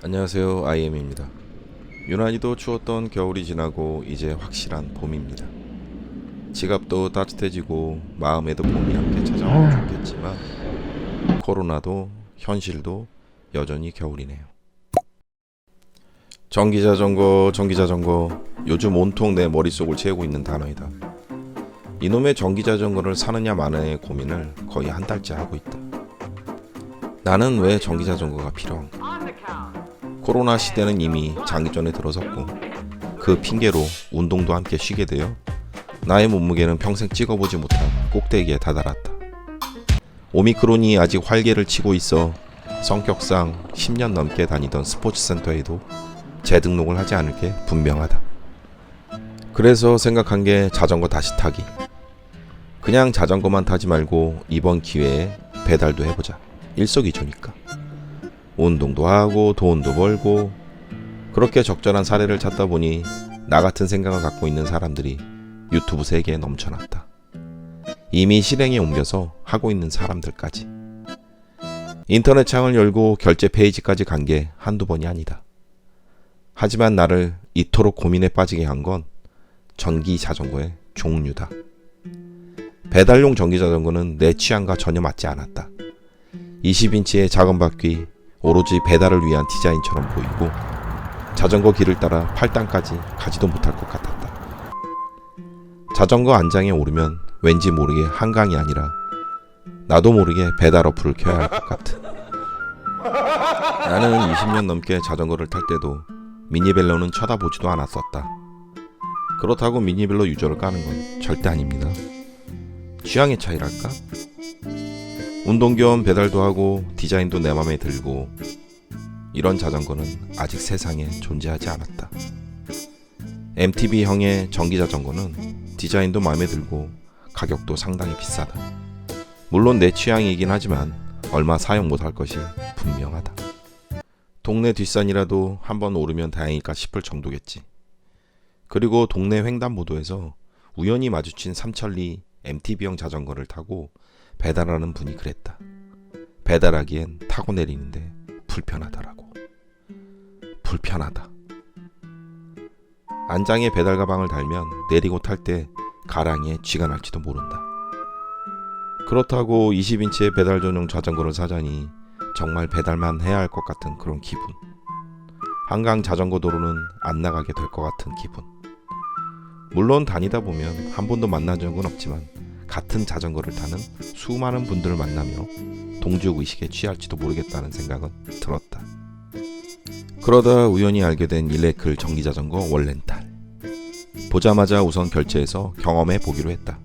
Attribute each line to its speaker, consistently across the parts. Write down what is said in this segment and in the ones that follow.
Speaker 1: 안녕하세요, IM입니다. 유난히도 추웠던 겨울이 지나고 이제 확실한 봄입니다. 지갑도 따뜻해지고 마음에도 봄이 함께 찾아오면 좋겠지만 코로나도 현실도 여전히 겨울이네요. 전기자전거, 전기자전거. 요즘 온통 내 머릿속을 채우고 있는 단어이다. 이놈의 전기자전거를 사느냐 마느냐의 고민을 거의 한 달째 하고 있다. 나는 왜 전기자전거가 필요한가? 코로나 시대는 이미 장기전에 들어섰고 그 핑계로 운동도 함께 쉬게 되어 나의 몸무게는 평생 찍어보지 못한 꼭대기에 다다랐다. 오미크론이 아직 활개를 치고 있어 성격상 10년 넘게 다니던 스포츠센터에도 재등록을 하지 않을 게 분명하다. 그래서 생각한 게 자전거 다시 타기. 그냥 자전거만 타지 말고 이번 기회에 배달도 해보자. 일석이조니까. 운동도 하고 돈도 벌고. 그렇게 적절한 사례를 찾다 보니 나 같은 생각을 갖고 있는 사람들이 유튜브 세계에 넘쳐났다. 이미 실행에 옮겨서 하고 있는 사람들까지. 인터넷 창을 열고 결제 페이지까지 간 게 한두 번이 아니다. 하지만 나를 이토록 고민에 빠지게 한 건 전기 자전거의 종류다. 배달용 전기 자전거는 내 취향과 전혀 맞지 않았다. 20인치의 작은 바퀴, 오로지 배달을 위한 디자인처럼 보이고 자전거 길을 따라 팔당까지 가지도 못할 것 같았다. 자전거 안장에 오르면 왠지 모르게 한강이 아니라 나도 모르게 배달 어플을 켜야 할 것 같은. 나는 20년 넘게 자전거를 탈 때도 미니벨로는 쳐다보지도 않았었다. 그렇다고 미니벨로 유저를 까는 건 절대 아닙니다. 취향의 차이랄까? 운동 겸 배달도 하고 디자인도 내 맘에 들고 이런 자전거는 아직 세상에 존재하지 않았다. MTB형의 전기자전거는 디자인도 마음에 들고 가격도 상당히 비싸다. 물론 내 취향이긴 하지만 얼마 사용 못할 것이 분명하다. 동네 뒷산이라도 한번 오르면 다행일까 싶을 정도겠지. 그리고 동네 횡단보도에서 우연히 마주친 삼천리 MTB형 자전거를 타고 배달하는 분이 그랬다. 배달하기엔 타고 내리는데 불편하더라고. 불편하다. 안장에 배달 가방을 달면 내리고 탈 때 가랑이에 쥐가 날지도 모른다. 그렇다고 20인치의 배달 전용 자전거를 사자니 정말 배달만 해야 할 것 같은 그런 기분. 한강 자전거 도로는 안 나가게 될 것 같은 기분. 물론 다니다 보면 한 번도 만난 적은 없지만 같은 자전거를 타는 수많은 분들을 만나며 동족의식에 취할지도 모르겠다는 생각은 들었다. 그러다 우연히 알게 된 일레클 전기자전거 원렌탈. 보자마자 우선 결제해서 경험해 보기로 했다.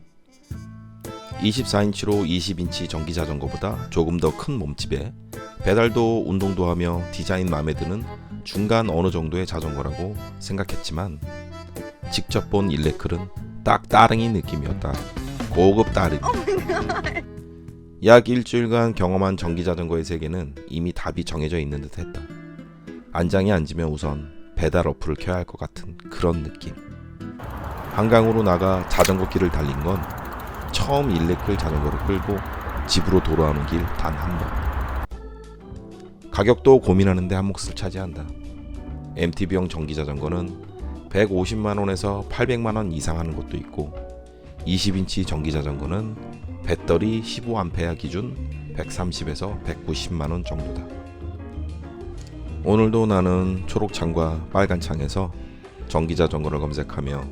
Speaker 1: 24인치로 20인치 전기자전거보다 조금 더 큰 몸집에 배달도 운동도 하며 디자인 마음에 드는 중간 어느 정도의 자전거라고 생각했지만 직접 본 일레클은 딱 따릉이 느낌이었다. 고급 따릉이. 약 일주일간 경험한 전기자전거의 세계는 이미 답이 정해져 있는 듯 했다. 안장에 앉으면 우선 배달 어플을 켜야 할 것 같은 그런 느낌. 한강으로 나가 자전거 길을 달린 건 처음 일레클 자전거를 끌고 집으로 돌아오는 길 단 한 번. 가격도 고민하는데 한 몫을 차지한다. MTB형 전기자전거는 150만원에서 800만원 이상 하는 것도 있고 20인치 전기자전거는 배터리 15A 기준 130에서 190만원 정도다. 오늘도 나는 초록창과 빨간창에서 전기자전거를 검색하며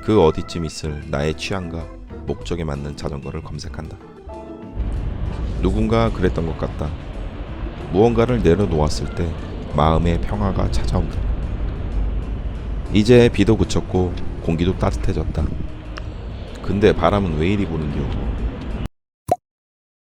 Speaker 1: 그 어디쯤 있을 나의 취향과 목적에 맞는 자전거를 검색한다. 누군가 그랬던 것 같다. 무언가를 내려놓았을 때 마음의 평화가 찾아온다. 이제 비도 그쳤고 공기도 따뜻해졌다. 근데 바람은 왜 이리 부는겨?